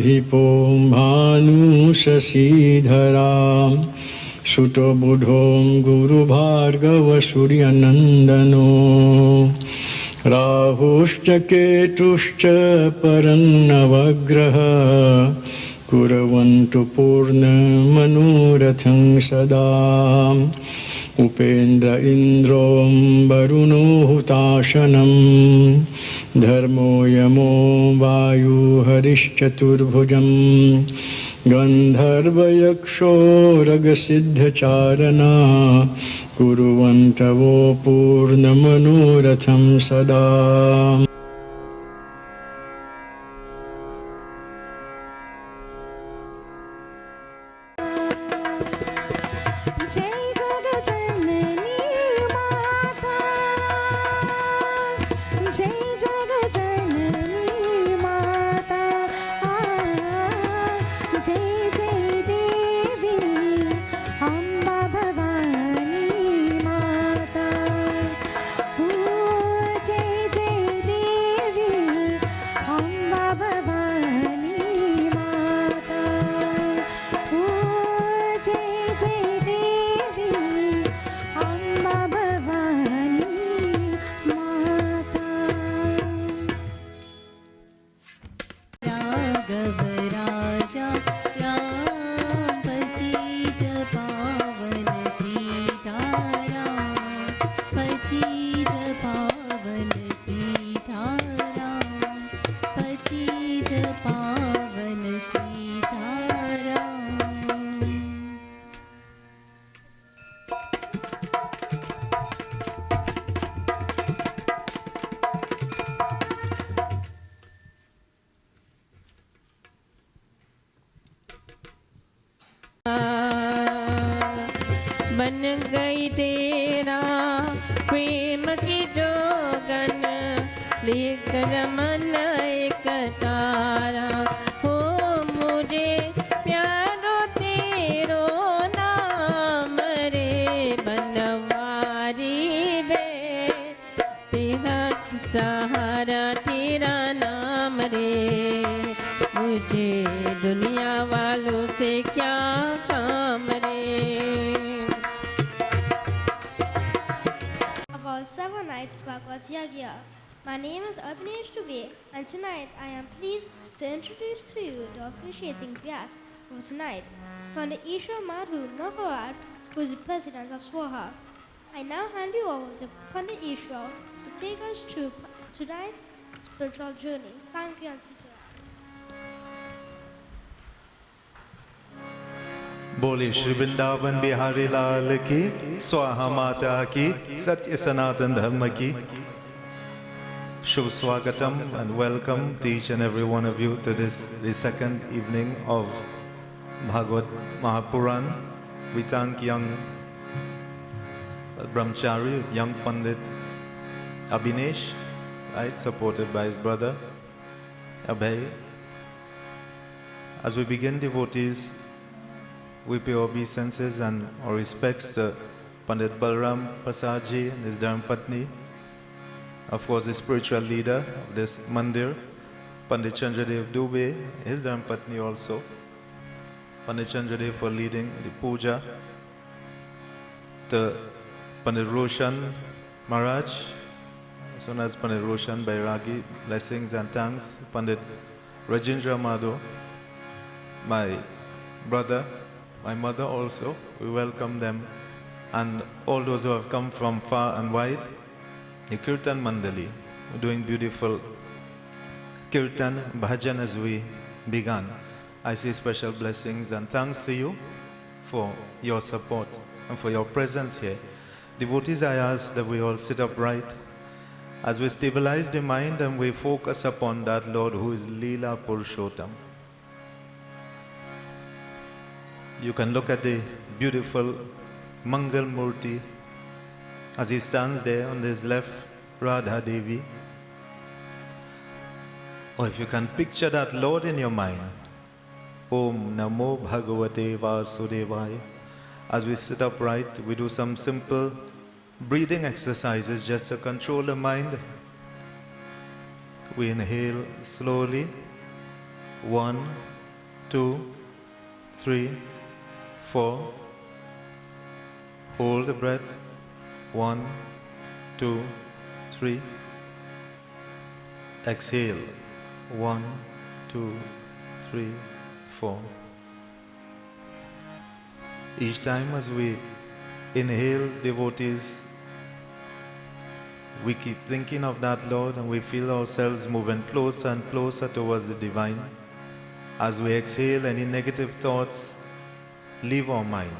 धिपो भानुशशीधरां सुतो बुधो गुरुभार्गवसूर्यनन्दनो राहुश्च केतुश्च परन्नवग्रह कुर्वन्तु पूर्णमनोरथं सदा उपेन्द्र इन्द्रो वरुणो हुताशनं धर्मो यमो वायुहरिश्चतुर्भुजं गन्धर्वयक्षो रगसिद्धचारणा कुर्वन्तवो पूर्णमनोरथं सदा। बन गई तेरा प्रेम की जोगन लिख मन एक तारा हो मुझे प्यारो तेरो नाम रे बनवारी रे तेरा सहारा तेरा नाम रे मुझे दुनिया वालों से क्या काम रे। About 7 nights Bhagavad Yagya. My name is Abhinesh Dubey, and tonight I am pleased to introduce to you the officiating Vyas for tonight, Pandit Ishwar Madhu Nagawat, who is the president of Swaha. I now hand you over to Pandit Ishwar to take us through tonight's spiritual journey. Thank you and sit down. बोले श्री वृंदावन बिहारी लाल की, स्वाहा माता की, सत्य सनातन धर्म की। शुभ स्वागतम and welcome to each and every one of you to the second evening of Bhagavad Mahapuran. We thank young Brahmachari, young Pandit Abhinesh, right, supported by his brother Abhay. As we begin, devotees, we pay obeisances and our respects to Pandit Balram Prasad Ji and his Dharmapatni, of course the spiritual leader of this mandir, Pandit Chandradev Dubey, his Dharmapatni also, Pandit Chandradev for leading the puja, to Pandit Roshan Maharaj, as soon as Pandit Roshan Bairagi, blessings and thanks, Pandit Rajendra Madhu, my brother, my mother also, we welcome them, and all those who have come from far and wide. The Kirtan Mandali, we're doing beautiful Kirtan Bhajan as we began. I say special blessings and thanks to you for your support and for your presence here. Devotees, I ask that we all sit upright as we stabilize the mind and we focus upon that Lord who is Leela Purushottam. You can look at the beautiful Mangal Murti as he stands there on his left, Radha Devi. Or if you can picture that Lord in your mind, Om Namo Bhagavate Vasudevaya. As we sit upright, we do some simple breathing exercises just to control the mind. We inhale slowly 1, 2, 3, 4. Hold the breath. 1, 2, 3. Exhale. 1, 2, 3, 4. Each time as we inhale, devotees, we keep thinking of that Lord and we feel ourselves moving closer and closer towards the divine. As we exhale, any negative thoughts leave our mind.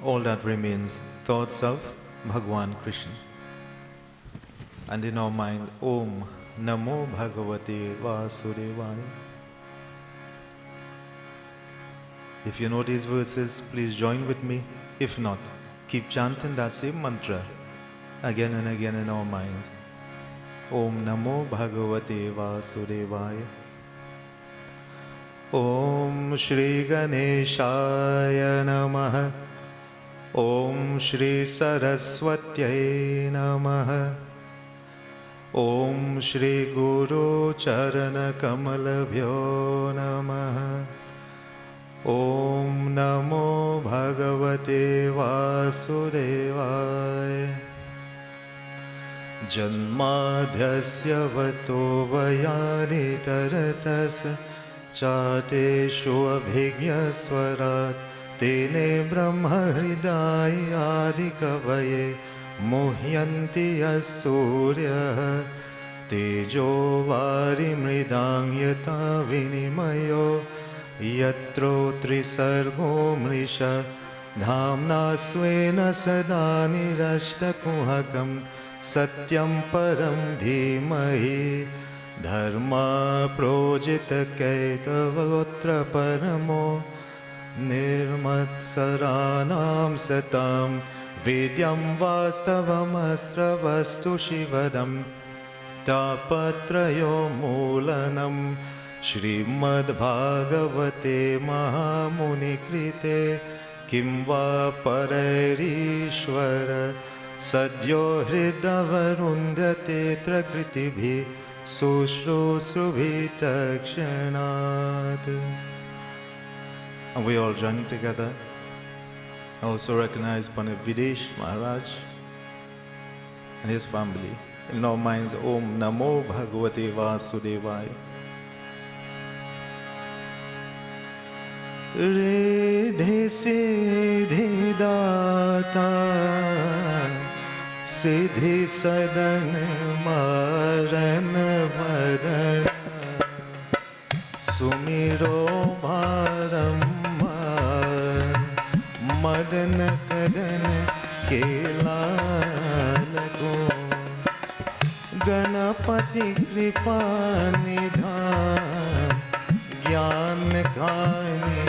All that remains thoughts of Bhagwan Krishna. And in our mind, Om Namo Bhagavate Vasudevaya. If you know these verses, please join with me. If not, keep chanting that same mantra again and again in our minds. Om Namo Bhagavate Vasudevaya. Om Shri Ganeshaya Namaha. Om Shri Saraswatyai Namaha. Om Shri Guru Charana Kamalabhyo Namaha. Om Namo Bhagavate Vasudevaya. Janmadhyasya vato vayani taratas Chateshu abhigya swarat Tene brahma hridaya adikavaye Muhyanti asurya Tejo vari mridang yata vinimayo Yatro trisargo mrisha Dhamna svena sada nirashtakuhakam Satyam param dhimahi Dharma projita kaitavotra paramo Nirmatsaranam satam Vidyam vastavam asravastu shivadam Tapatrayo mulanam Shrimad Bhagavate Mahamuni Krite Kim va Parairishvara Sadyo Hridavarundyate Trakriti Sushrusrubhi Takshanat. And we all join together. I also recognize Pandit Videsh Maharaj and his family. In our minds, Om Namo Bhagavate Vasudevaya. Riddhi Siddhi Data Siddhi Sadan Maran Vadan Sumiro Bharamar Madan Kadan Kelalago Ganapati Kripa Nidhan Gyan Khani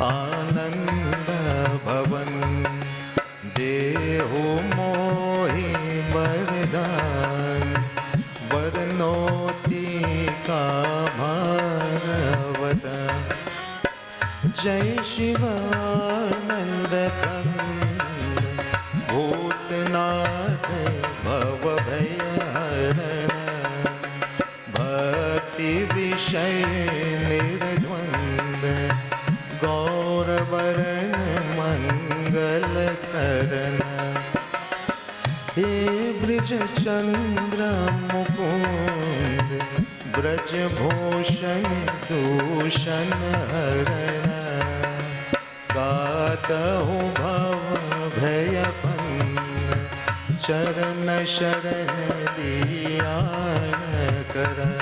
Ananda Bhavan Deho Mohi Vardhan Varnoti Kabharavata Jai Shivananda Kand Bhutnath Bhavabhayarana Bhakti Vishay Nirdvanda Gauravarana Mangala Karana He Brij Chandra Mukund Braj Bhushan Dushan Harana Gatahu Bhava Bhayapan Charana Sharana Diyana Kara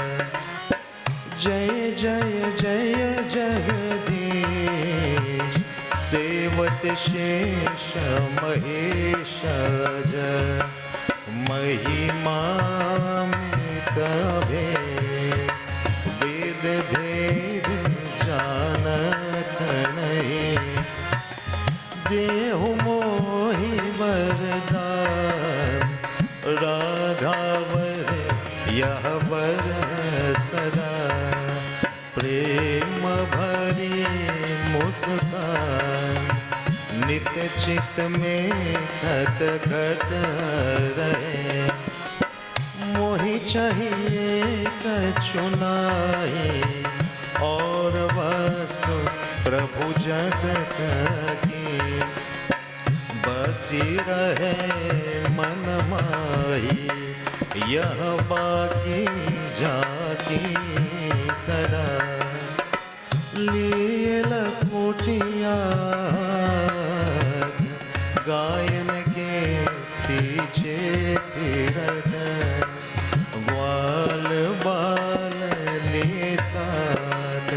Jai Jai Jai Jagadish Sevat Shesha Mahesha Mahimamita Bhed Ved Bhed Janat Nahi Dehu Mohi Vardhan Radhavar Yahavar Sada Prema Bhari Muskan Nitya Chit Mein Khat Khat Rahe Mohi Chahiye Kach सुनाई और वस्तु प्रभु जगत की बसी रहे मन माही यह बाकी जाकी सदा लील कुटिया गायन के पीछे फिरत ग्वाल बाल ले साथ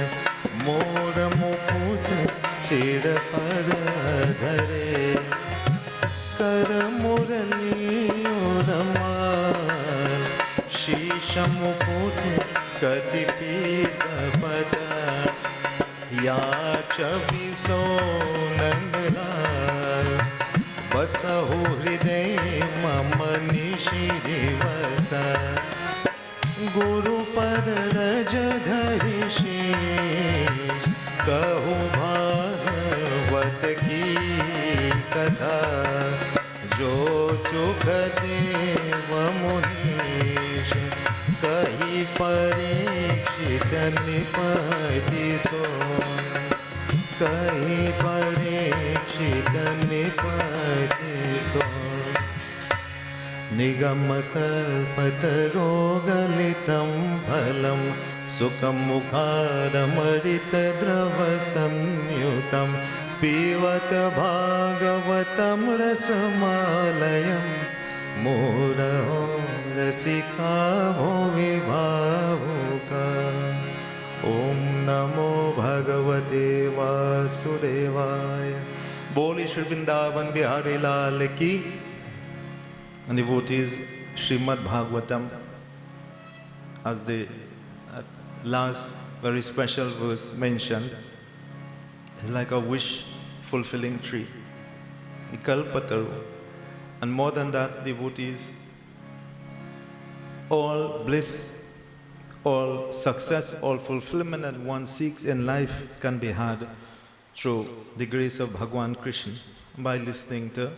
मोर मुकुट सिर पर धरे कर मुरली रमाल शीश मुकुट कति पीत पद या चबिसो नंदलाल बसहु हृदय मम निशिदिवस गुरु पर रज धरि शीश कहु भागवत की कथा जो सुख देव मुनीश कही परीक्षित निपति सो कही परीक्षित निपति सो निगम कल्पतरोगलितं फलं सुखमुखारमृत द्रव संयुतं पीवत भागवतं रसमालयं मुरहो रसिका भुवि भावुका। ओम नमो भगवते वासुदेवाय। बोली श्री वृंदावन बिहारी लाल की। And devotees, Srimad Bhagavatam, as the last very special verse mentioned, is like a wish-fulfilling tree, a kalpataru. And more than that, devotees, all bliss, all success, all fulfillment that one seeks in life can be had through the grace of Bhagwan Krishna by listening to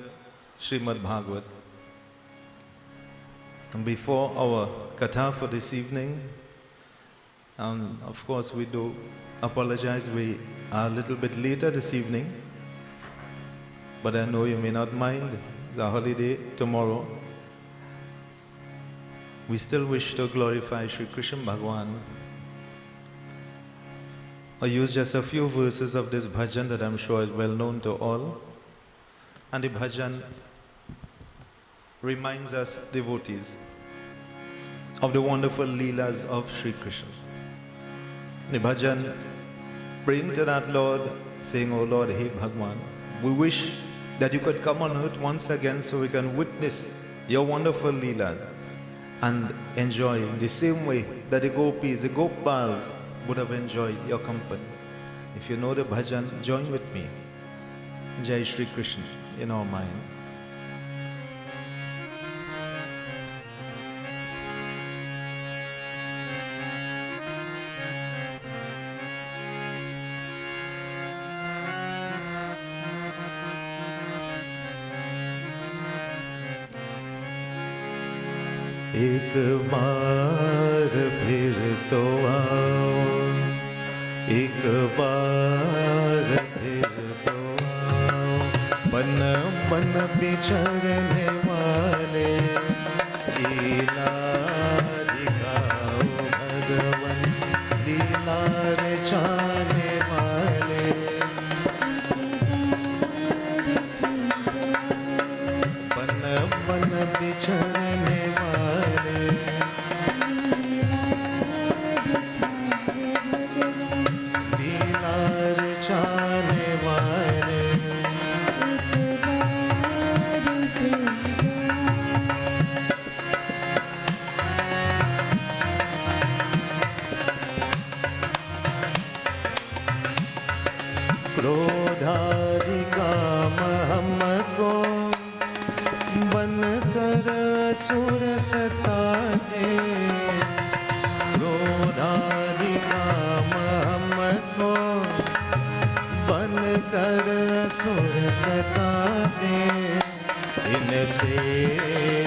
Srimad Bhagavat. And before our katha for this evening, of course we do apologize, we are a little bit later this evening, but I know you may not mind, it's a holiday tomorrow. We still wish to glorify Sri Krishna Bhagwan. I use just a few verses of this bhajan that I'm sure is well known to all. And the bhajan reminds us devotees of the wonderful leelas of Sri Krishna. The bhajan praying to that Lord, saying, "Oh Lord, hey Bhagwan, we wish that you could come on earth once again so we can witness your wonderful leelas and enjoy the same way that the gopis, the gopals would have enjoyed your company." If you know the bhajan, join with me. Jai Shri Krishna in our mind. एक बार फिर तो आओ, एक बार फिर तो आओ, बन बन बिछड़ने वाले लीला दिखाओ भगवन, लीला रचाने वाले बन बन बिछड़ने क्रोधादि काम हमको बनकर असुर सताते, क्रोधादि काम हमको बनकर असुर सताते, इनसे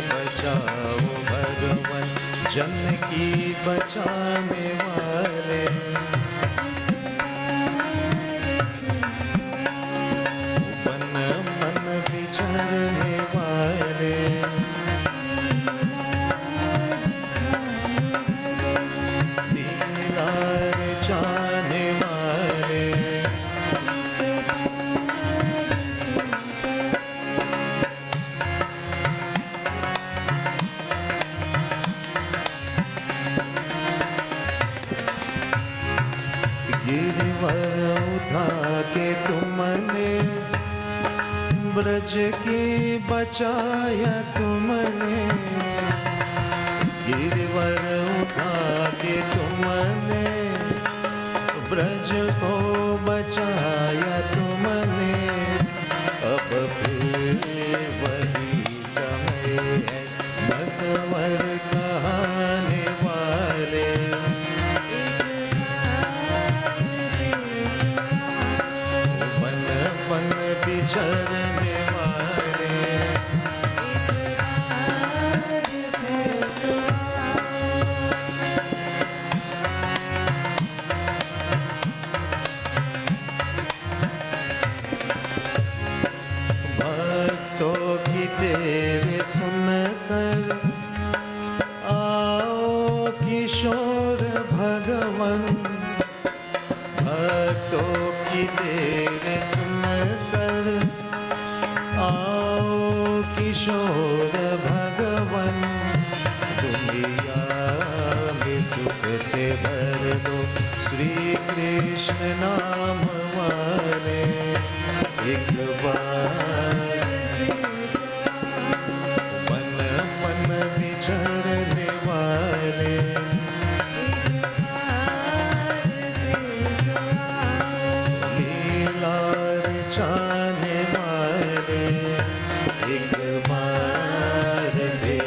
बचाओ भगवन जानकी बचाने वाले, मन मन विचरने वाले, लीला रचाने वाले, गिरवर उठा के तुमने, ब्रज की बचाया तुमने, गिरवर उठा के तुमने, ब्रज को बचाया तुमने, अब फिर वही समय है भगवर कहाने वाले, वन वन विचरने वाले, भक्तों की तेरे सुनकर आओ किशोर भगवन, भक्तों की तेरे सुनकर आओ किशोर भगवन, दुनिया में सुख से भर दो श्री कृष्ण नाम वाले, एक बार मन मन विचरने वाले, लीला रचाने वाले, एक बार दे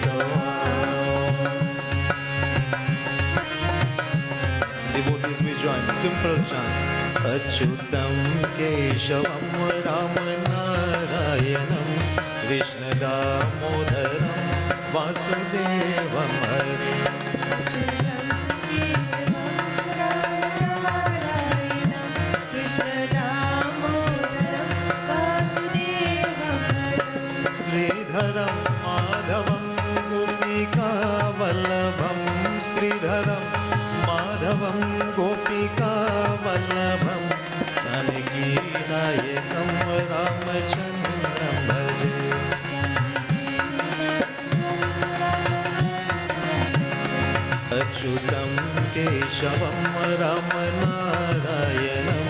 दो आओ। Devotees we join simple chant. अच्युतं केशवं राम नारायणं कृष्ण दामोदरं वासुदेवं हरे, श्रीधरं माधवं गोपिका वल्लभं, श्रीधरं माधवं गोपिका वल्लभं, जानकी नायकं रामचन्द्रं भजे, अच्युतं केशवं राम नारायणं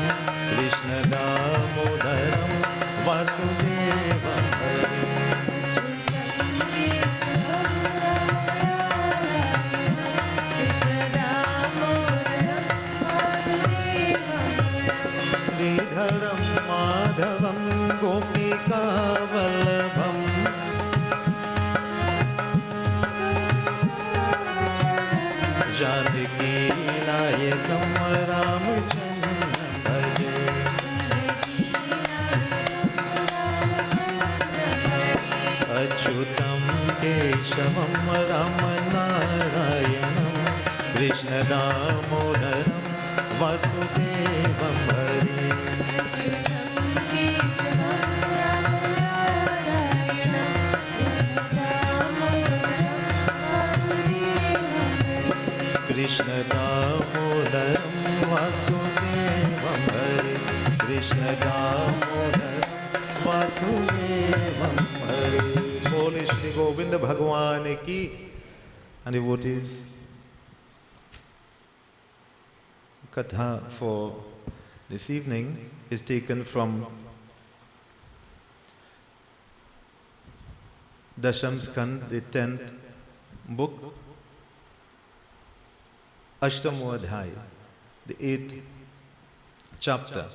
कृष्ण दामोदरं वासुदेवं हरे, श्रीधरं माधवं गोपिका वल्लभं, जानकी नायकं रामचन्द्रं भजे, अच्युतं केशवं राम नारायणं कृष्ण दामोदरं वासुदेवं हरे, कृष्ण दामोदरं वासुदेवं हरे, कृष्ण दामोदरं वासुदेवं हरे। बोले श्री गोविंद भगवान की। And devotees, Katha for this evening is taken from Dasham Skand, the 10th book, Ashtamo Adhyaya, the 8th chapter.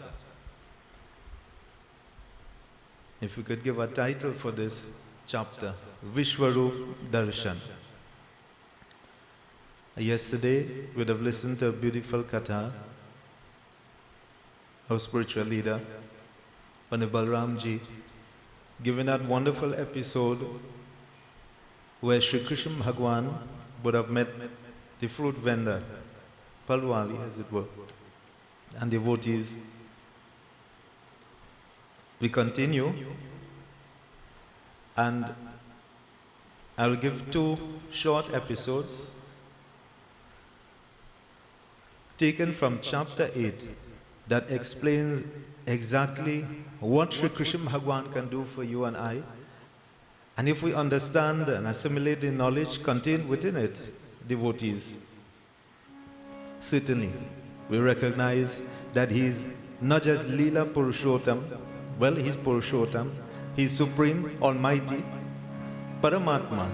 If we could give a title for this chapter, Vishwaroop Darshan. Yesterday, we would have listened to a beautiful katha of spiritual leader, Pandit Balramji, giving that wonderful episode where Shri Krishna Bhagwan would have met the fruit vendor, Palwali as it were, and devotees. We continue, and I will give 2 short episodes taken from chapter 8 that explains exactly what Sri Krishna Bhagwan can do for you and I. And if we understand and assimilate the knowledge contained within it, devotees, certainly we recognize that he is not just Leela Purushottam, well, he's Purushottam, he's Supreme, Almighty, Paramatma,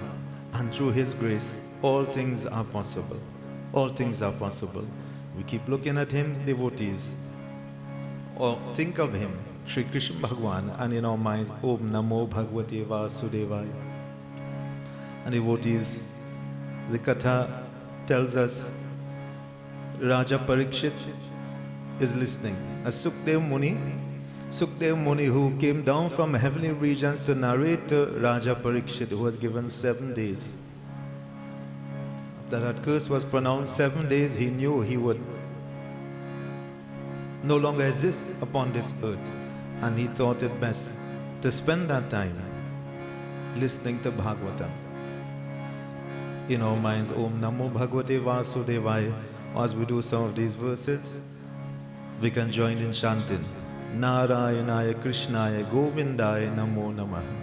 and through his grace, all things are possible. All things are possible. We keep looking at him, devotees, or think of him, Sri Krishna Bhagwan, and in our minds, Om Namo Bhagavate Vasudevaya. And devotees, the Katha tells us Raja Parikshit is listening. A Sukdev Muni who came down from heavenly regions to narrate to Raja Parikshit, who was given 7 days. After that curse was pronounced, 7 days he knew he would no longer exist upon this earth. And he thought it best to spend that time listening to Bhagavatam. In our minds, Om Namo Bhagavate Vasudevaya. As we do some of these verses, we can join in chanting Narayanaya Krishnaya Govindaya Namo Namaha.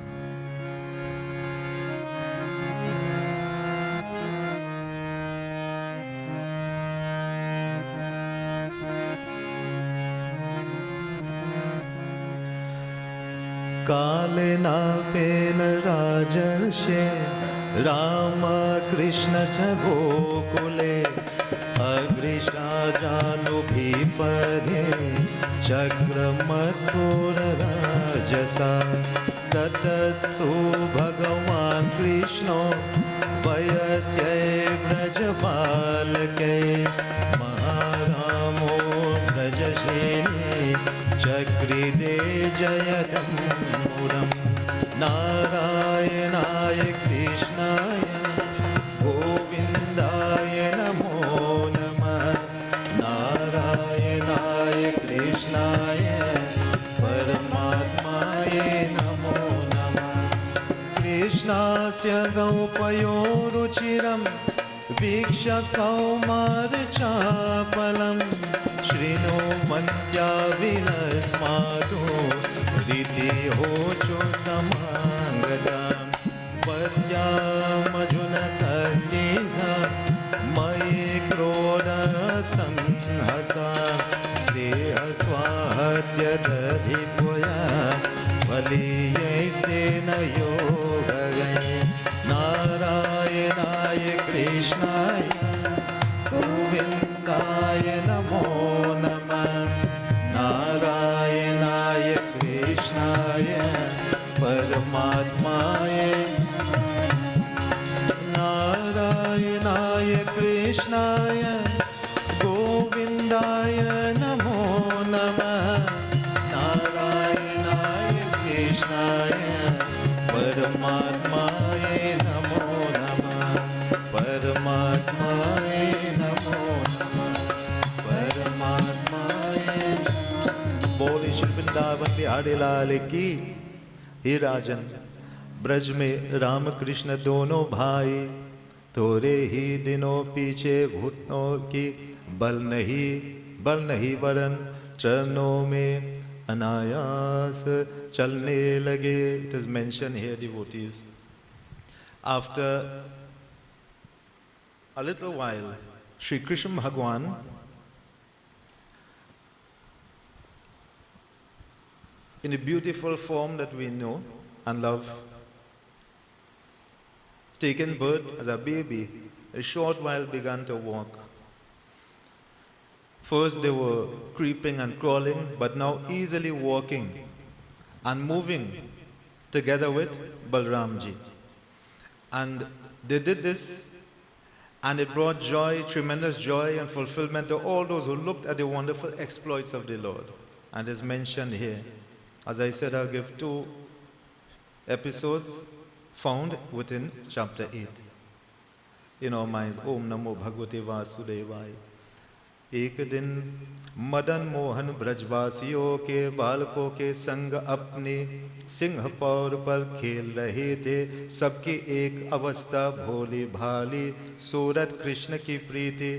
Kalena pena rajarshe Rama Krishna Chagokule Agrisha Janu Bhipade Chakramathura Rajasa Tatatu Bhagavan Krishna Vayasya Vrajapalake Maharamo Vrajashini Chakride Jayadam Muram Narayanaya Krishnaya Govindaya Namo Namah Narayanaya Krishnaya Paramatmaya Namo Namah Krishnasya Gaupayo Ruchiram Viksha Kaumar Chapalam Shrino Mantya Vinasmadu Diti Hocho Samangadam Vasyamajuna Karniha Mai Kroda Sanhasa Deha Swahatya Dadhipvaya Valiyastena Yogagai Narayanaya Krishnaya Govindaya Namo Namah Narayanaya Krishnaya Paramatmaya Narayanaya Krishnaya Govindaya Namo Namah Narayanaya Krishnaya Paramatmaya Namo Namah Paramatmaya Namo Namah Paramatmaya बोले श्री वृंदावन बिहारी लाल की। हे राजन, ब्रज में राम कृष्ण दोनों भाई, थोड़े ही दिनों पीछे घुटनों की बल नहीं वरन चरणों में अनायास चलने लगे. It is mentioned here, devotees. After a little while, Sri Krishna Bhagwan in the beautiful form that we know and love, taken birth as a baby, a short while began to walk. First they were creeping and crawling, but now easily walking and moving together with Balramji. And they did this, and it brought joy, tremendous joy and fulfillment to all those who looked at the wonderful exploits of the Lord. And it's mentioned here. As I said, I'll give 2 episodes found within chapter 8. in our minds, Om Namo Bhagavate Vasudevaya. एक दिन मदन मोहन ब्रजवासियों के बालकों के संग अपने सिंह पौर पर खेल रहे थे। सबकी एक अवस्था भोली भाली, सूरत कृष्ण की प्रीति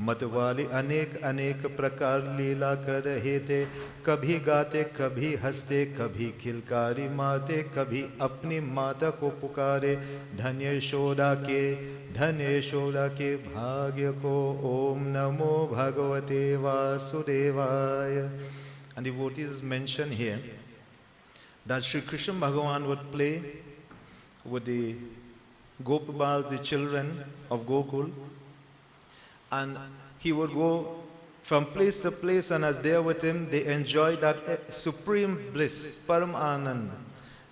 मत वाली, अनेक अनेक प्रकार लीला कर रहे थे। कभी गाते, कभी हंसते, कभी खिलकारी मारते, कभी अपनी माता को पुकारे। धन्य यशोदा के भाग्य को। ओम नमो भगवते वासुदेवाय. And devotees mention here that Sri Krishna Bhagavan would play with the Gopabals, the children of Gokul, and he would go from place to place, and as they are with him, they enjoy that supreme bliss, Param Anand,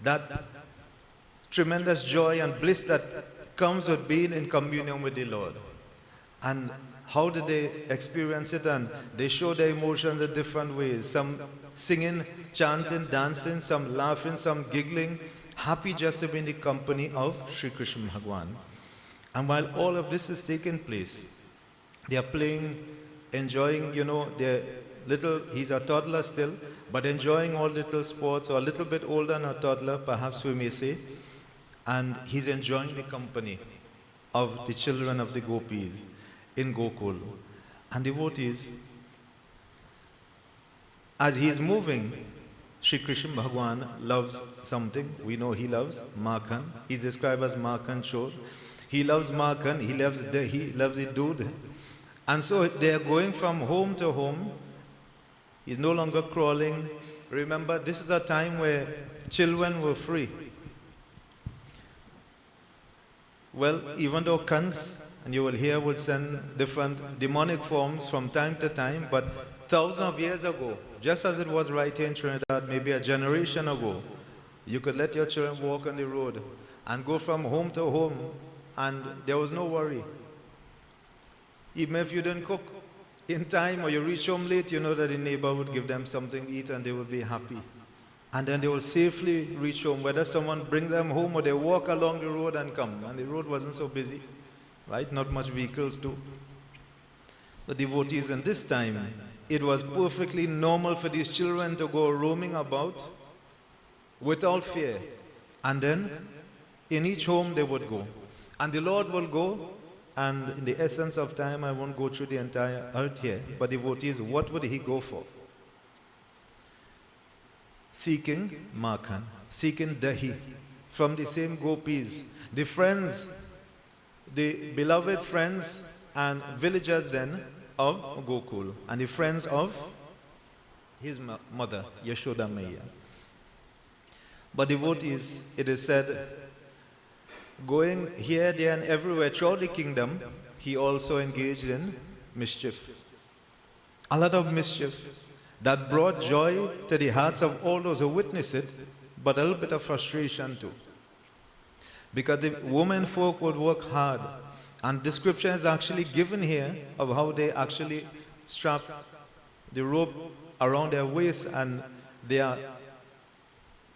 that tremendous joy and bliss that comes with being in communion with the Lord. And how did they experience it? And they show their emotions in different ways. Some singing, chanting, dancing, some laughing, some giggling, happy just to be in the company of Sri Krishna Bhagavan. And while all of this is taking place, they are playing, enjoying, they're little, he's a toddler still, but enjoying all little sports, or a little bit older than a toddler, perhaps we may say, and he's enjoying the company of the children of the gopis in Gokul. And devotees, as he is moving, Sri Krishna Bhagavan loves something. We know he loves Makhan. He's described as Makhan Chor. He loves Makhan, he loves the Doodh. And so they are going from home to home. He's no longer crawling. Remember, this is a time where children were free. Well, even though Kans, and you will hear, would send different demonic forms from time to time, but thousands of years ago, just as it was right here in Trinidad, maybe a generation ago, you could let your children walk on the road and go from home to home, and there was no worry. Even if you didn't cook in time or you reach home late, you know that the neighbor would give them something to eat and they would be happy. And then they will safely reach home, whether someone bring them home or they walk along the road and come. And the road wasn't so busy, right? Not much vehicles too. The devotees in this time, it was perfectly normal for these children to go roaming about without fear. And then in each home they would go. And the Lord will go, and in the essence of time, I won't go through the entire earth here, but devotees, what would he go for? Seeking Makhan, seeking Dahi from the same gopis, the friends, the beloved friends and villagers then of Gokul, and the friends of his mother, Yashoda Maya. But devotees, it is said, going here, there, and everywhere throughout the kingdom, he also engaged in mischief. A lot of mischief that brought joy to the hearts of all those who witnessed it, but a little bit of frustration too. Because the women folk would work hard, and description is actually given here of how they actually strap the rope around their waist, and they are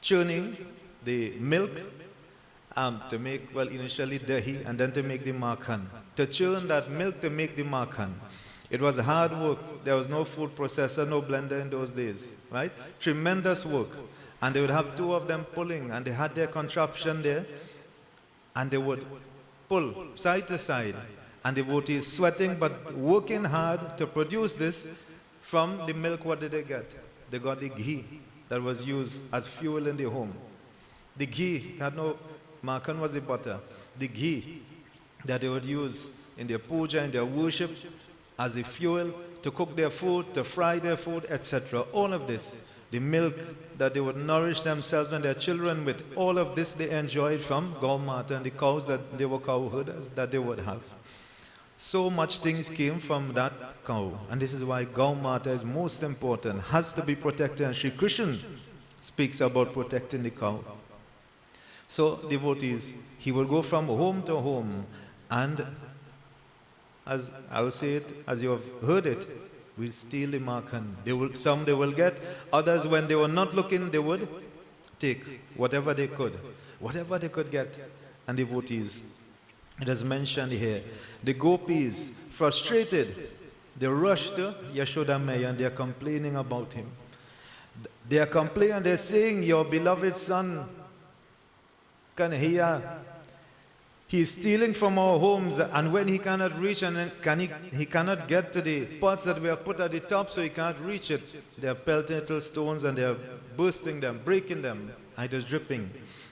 churning the milk to make, well, initially dahi, and then to make the makhan. To churn that milk to make the makhan. It was hard work. There was no food processor, no blender in those days, right? Tremendous work. And they would have two of them pulling, and they had their contraption there, and they would pull side to side. And the devotees sweating but working hard to produce this. From the milk, what did they get? They got the ghee that was used as fuel in the home. The ghee had no, makhan was the butter. The ghee that they would use in their puja, in their worship, as the fuel to cook their food, to fry their food, etc. All of this, the milk that they would nourish themselves and their children with, all of this they enjoyed from Gaumata and the cows that they were cow herders that they would have. So much things came from that cow, and this is why Gaumata is most important, has to be protected, and Sri Krishna speaks about protecting the cow. So devotees, he will go from home to home, and as I will say it, as you have heard it, will steal the makhan. Some they will get, others when they were not looking, they would take whatever they could get. And devotees, It is mentioned here. The gopis, frustrated, they rush to Yashoda Maya and they are complaining about him. They are complaining, they're saying, your beloved son, Kanhaiya, he is stealing from our homes, and when he cannot reach and he cannot get to the pots that we have put at the top, so he can't reach it. They are pelting little stones and they are bursting them, breaking them, and it is dripping.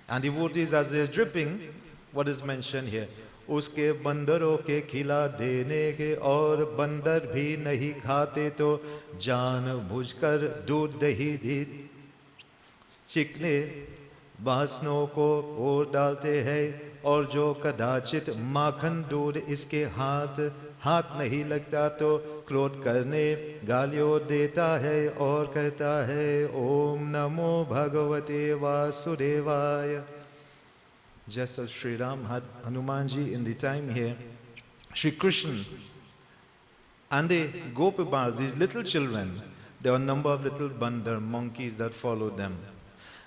And devotees, as they are dripping, what is mentioned here? उसके बंदरों के खिला देने के और बंदर भी नहीं खाते तो जान बुझकर दूध दही दी चिकने बासनों को और डालते हैं और जो कदाचित माखन दूध इसके हाथ नहीं लगता तो क्रोध करने गालियों देता है और कहता है ओम नमो भगवते वासुदेवाय. Just as Sri Ram had Hanumanji in the time here, Sri Krishna and the Gopibars, these little children, there were a number of little bandar monkeys that followed them.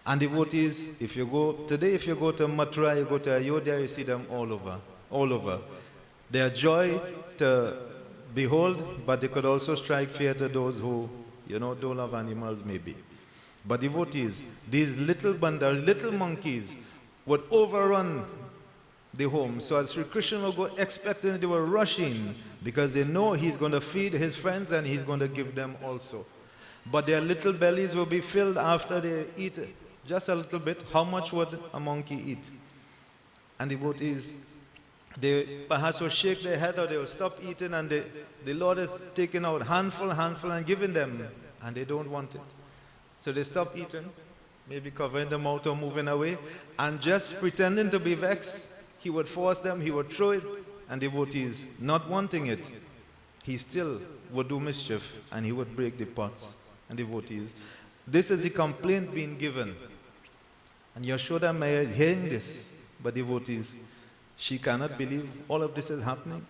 And devotees, if you go to Mathura, you go to Ayodhya, you see them all over. They are joy to behold, but they could also strike fear to those who, don't love animals maybe. But devotees, these little bandar, little monkeys, would overrun the home. So as Sri Krishna will go expecting, they were rushing because they know he's going to feed his friends and he's going to give them also. But their little bellies will be filled after they eat just a little bit. How much would a monkey eat? And the devotees, they perhaps will shake their head or they will stop eating, and the Lord is taking out handful and giving them, and they don't want it. So they stop eating, maybe covering them out or moving away, and just pretending to be vexed, he would force them, he would throw it, and devotees, not wanting it, he still would do mischief, and he would break the pots. And devotees, this is the complaint being given. And Yashoda Maya is hearing this, but devotees, she cannot believe all of this is happening.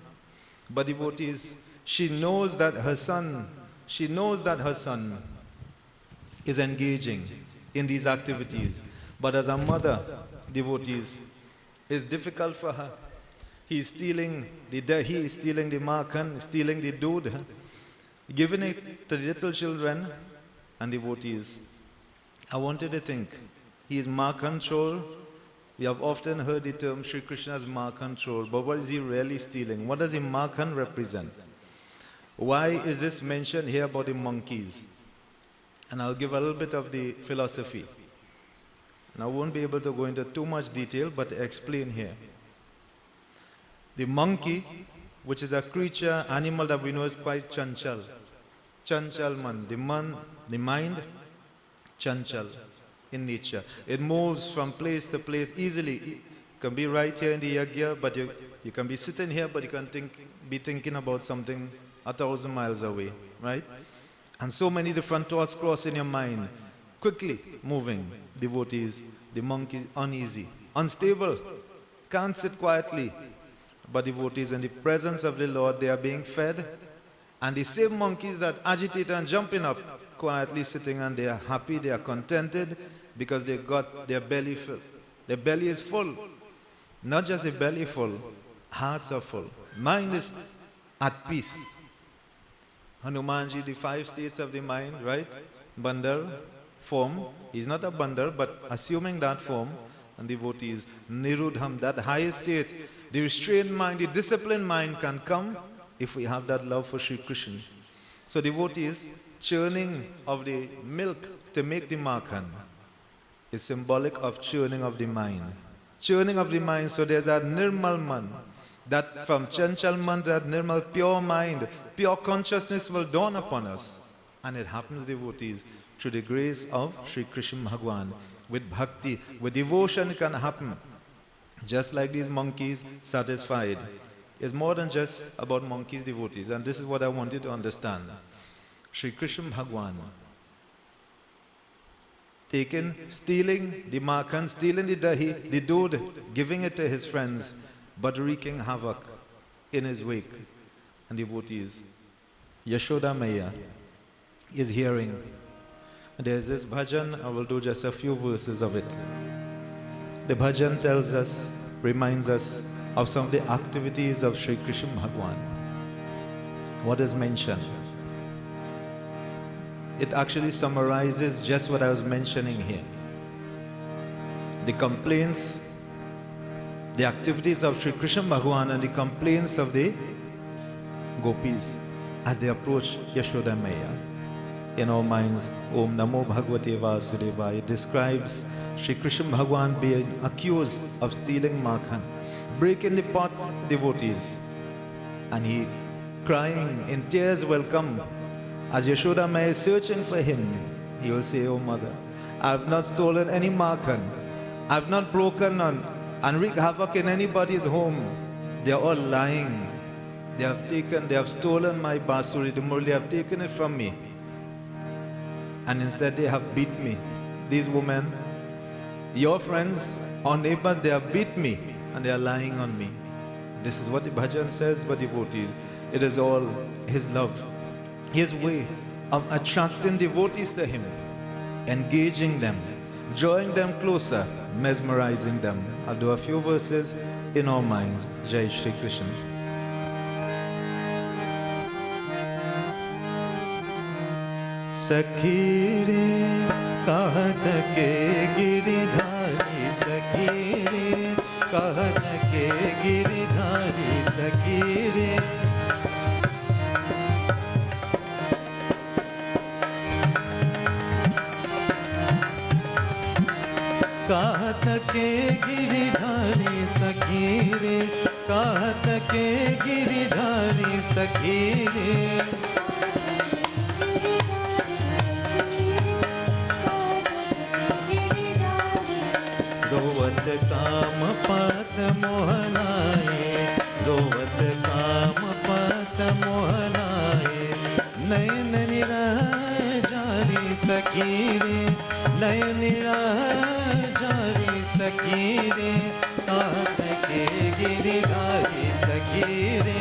But devotees, she knows that her son is engaging in these activities. But as a mother, devotees, it's difficult for her. He is stealing the dahi, stealing the makhan, stealing the doodh, giving it to the little children and devotees. I wanted to think, he is makhan chor. We have often heard the term Sri Krishna's makhan chor, but what is he really stealing? What does the makhan represent? Why is this mentioned here about the monkeys? And I'll give a little bit of the philosophy. And I won't be able to go into too much detail, but to explain here. The monkey, which is a creature, animal that we know is quite chanchal. Chanchal man, the mind, chanchal in nature. It moves from place to place easily. It can be right here in the yagya, but you can be sitting here, but you can be thinking about something 1,000 miles away, right? And so many different thoughts cross in your mind, quickly moving. Devotees, the monkey uneasy, unstable, can't sit quietly. But devotees, in the presence of the Lord, they are being fed. And the same monkeys that agitate and jumping up, quietly sitting, and they are happy, they are contented, because they got their belly filled. Their belly is full. Not just a belly full, hearts are full. Mind is at peace. Hanumanji, the 5 states of the mind, right? Bandar, form. He's not a bandar, but assuming that form. And devotees, Nirudham, that highest state, the restrained mind, the disciplined mind can come if we have that love for Sri Krishna. So devotees, churning of the milk to make the makhan is symbolic of churning of the mind. Churning of the mind, so there's that nirmal man, that from chanchal man, that nirmal pure mind, pure consciousness will dawn upon us. And it happens, devotees, through the grace of Sri Krishna Bhagwan. With bhakti, with devotion it can happen. Just like these monkeys satisfied. It's more than just about monkeys, devotees. And this is what I want you to understand. Sri Krishna Bhagwan, stealing the makhan, stealing the dahi, the doodh, giving it to his friends, but wreaking havoc in his wake. And devotees, Yashoda Maya is hearing. There's this bhajan, I will do just a few verses of it. The bhajan tells us, reminds us of some of the activities of Sri Krishna Bhagwan. What is mentioned? It actually summarizes just what I was mentioning here. The complaints, the activities of Sri Krishna Bhagwan and the complaints of the gopis as they approach Yashoda Maya. In our minds, Om Namo Bhagavate Vasudevaya, it describes Sri Krishna Bhagwan being accused of stealing Makhan, breaking the pots, devotees, and he crying in tears will come. As Yashoda Maya is searching for him, he will say, "Oh mother, I have not stolen any Makhan. I have not broken and wreaked havoc in anybody's home. They are all lying. They have stolen my basuri, the murli, they have taken it from me. And instead they have beat me. These women, your friends or neighbors, they have beat me and they are lying on me." This is what the bhajan says for devotees. It is all his love, his way of attracting devotees to him, engaging them, drawing them closer, mesmerizing them. I'll do a few verses in our minds. Jai Shri Krishna. सखी रे कहत के गिरिधारी, सखी रे कहत के गिरिधारी, सखी रे कहत के गिरिधारी, सखी रे कहत के गिरिधारी, सखी रे रोवत काम पत मोहनाए, रोवत काम पत मोहनाए, नयन निराजारी, सखी रे नयन निराजारी, सखी रे कहत के गिरिधारी, सखी रे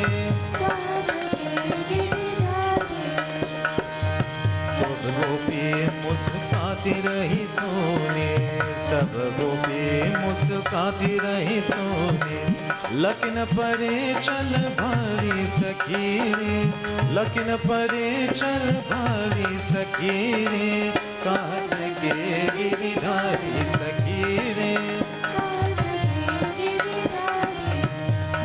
सब गोपी मुस्काती रही सोने, सब गोपी मुस्काती रही सोने, लकिन परे चल भारी, सखी रे लकिन परे चल भारी, सखी रे कहत के गिरिधारी, सखी रे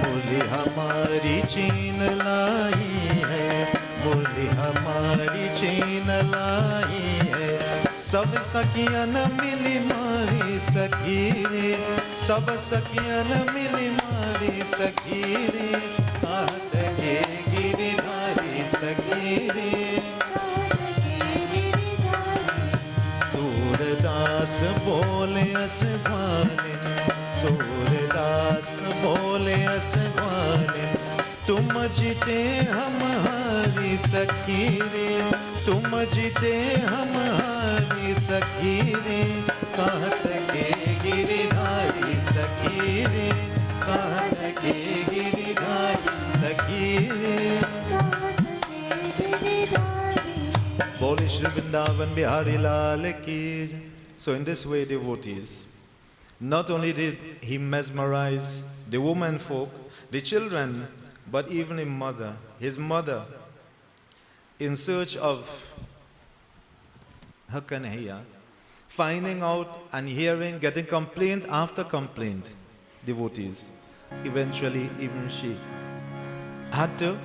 बोली हमारी चीन लाई है, बोली हमारी चीन लाई है, सब सखियन मिली मारी, सखी रे सब सखियन मिली मारी, सखी रे कहत के गिरिधारी, सखी रे सूरदास बोले असभाने, सूरदास बोले असभाने, तुम जीते हम हारी, सखी रे तुम जीते हम हारी, सखी रे कहत के गिरिधारी, सखी रे कहत के गिरिधारी, सखी रे बोले श्री वृंदावन बिहारी लाल की। So in this way, devotees, not only did he mesmerize the women folk, the children, but even his mother, in search of her Kanhaiya, finding out and hearing, getting complaint after complaint, devotees. Eventually, even she had to,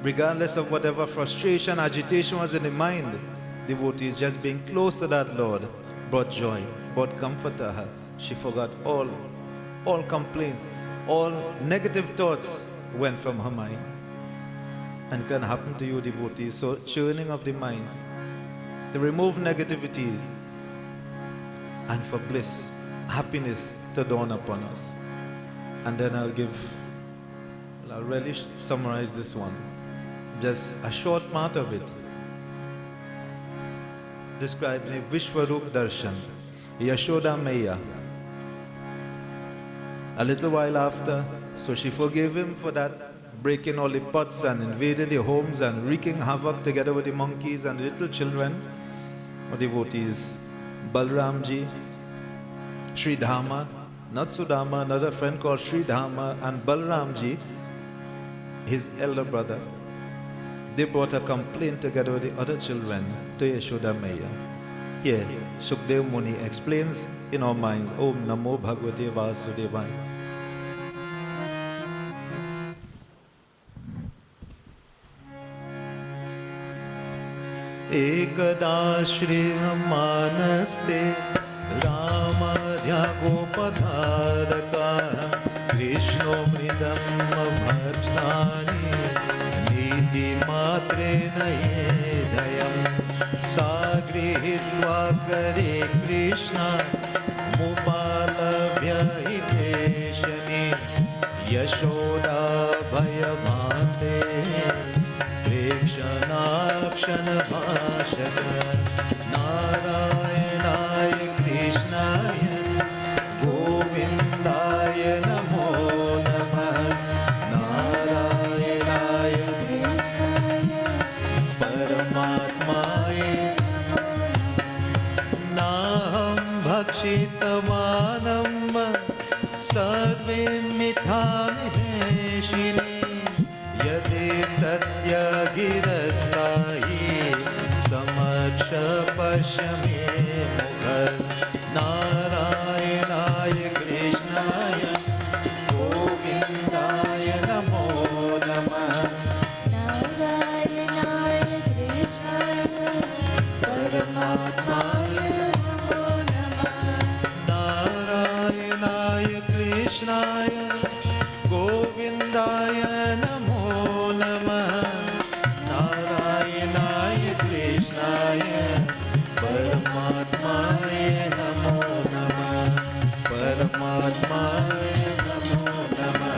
regardless of whatever frustration, agitation was in the mind, devotees, just being close to that Lord brought joy, brought comfort to her. She forgot all complaints, all negative thoughts went from her mind. And it can happen to you, devotees. So churning of the mind to remove negativity and for bliss, happiness to dawn upon us. And then I'll really summarize this one. Just a short part of it. Described in Vishwarup Darshan, Yashoda Maya. A little while after, so she forgave him for that, breaking all the pots and invading the homes and wreaking havoc together with the monkeys and the little children or devotees. Balramji, Sri Dhamma, not Sudama, another friend called Sridhama, and Balramji, his elder brother, they brought a complaint together with the other children to Yashoda Maya. Here, Shukdev Muni explains in our minds, Om Namo Bhagavate Vasudevaya. एकदा श्रीमानस्ते रामाध्यागोपधारकाः विष्णो मृदं भक्षानि नीतिमात्रेण येदयं सा गृहीत्वा करे कृष्णा मुपालभ्य हितेशनि यशोदा भयभाते प्रेक्षणाक्षण भाषक नारायणाय कृष्णाय गोविन्दाय नमो नमः नारायणाय कृष्णाय परमात्माय नाहं भक्षितवानं सर्वे मिथामिहेशिनि यदि सत्य गिरस्तायि समक्ष पश्य मे मुख नारायणाय कृष्णाय गोविन्दाय नमो नमः नारायणाय कृष्णाय परमात्माय नमो नमः नारायणाय कृष्णाय गोविन्दाय नमो नमः नारायणाय कृष्णाय परमात्माय नमो नमः परमात्माय नमो नमः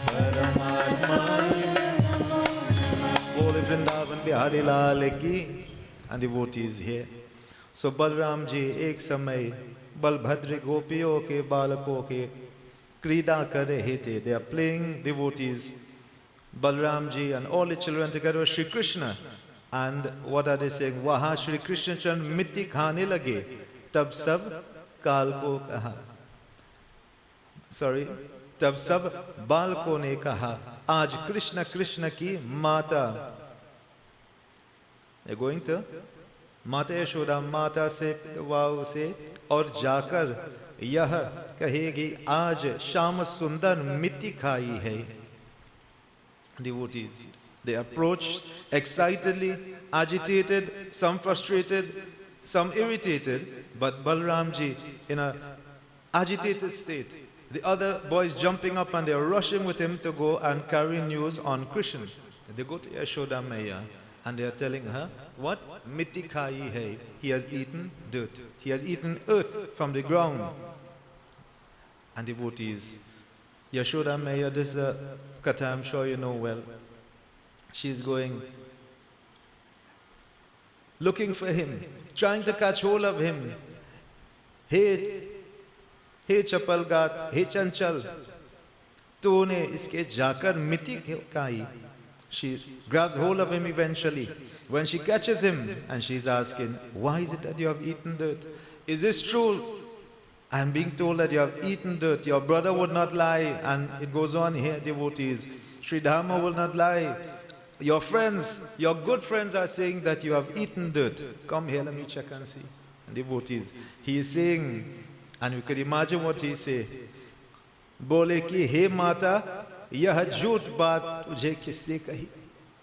परमात्माय नमो नमः बोले वृंदावन बिहारी लाल की and devotees here. So Balram ji एक समय बलभद्र गोपियों के बालकों के क्रीड़ा कर रहे थे. They are playing, devotees, Balram ji and all the children together with Shri Krishna. And what are they saying? वहाँ श्री कृष्ण चरण मिट्टी खाने लगे, तब सब काल को कहा, तब सब बालकों ने कहा, आज कृष्ण कृष्ण की माता, They're going to माता यशोदा माता से वाव से और जाकर यह कहेगी आज श्याम सुंदर मिट्टी खाई है. Devotees, they approached excitedly, agitated, some frustrated, some irritated, but Balramji in a agitated state. The other boys jumping up and they're rushing with him to go and carry news on Krishna. They go to Yashoda Maya and they are telling her, what? Mitti khai hai. He has eaten dirt. He has eaten earth from the ground. And devotees, Yashoda Maya, this Katha I'm sure you know well. She's going, looking for him, trying to catch hold of him. Hey Chapalgat, hey Chanchal, तूने इसके जाकर मिट्टी खाई. She grabs hold of him eventually. When she catches him and she's asking, why is it that you have eaten dirt? Is this true? I am being told that you have eaten dirt. Your brother would not lie. And it goes on here, devotees. Sri Dharma will not lie. Your friends, your good friends are saying that you have eaten dirt. Come here, let me check and see. And devotees, he is saying, and you could imagine what he say. Bole ki, hey mata, yah jhoot baat tujhe kisse kahi.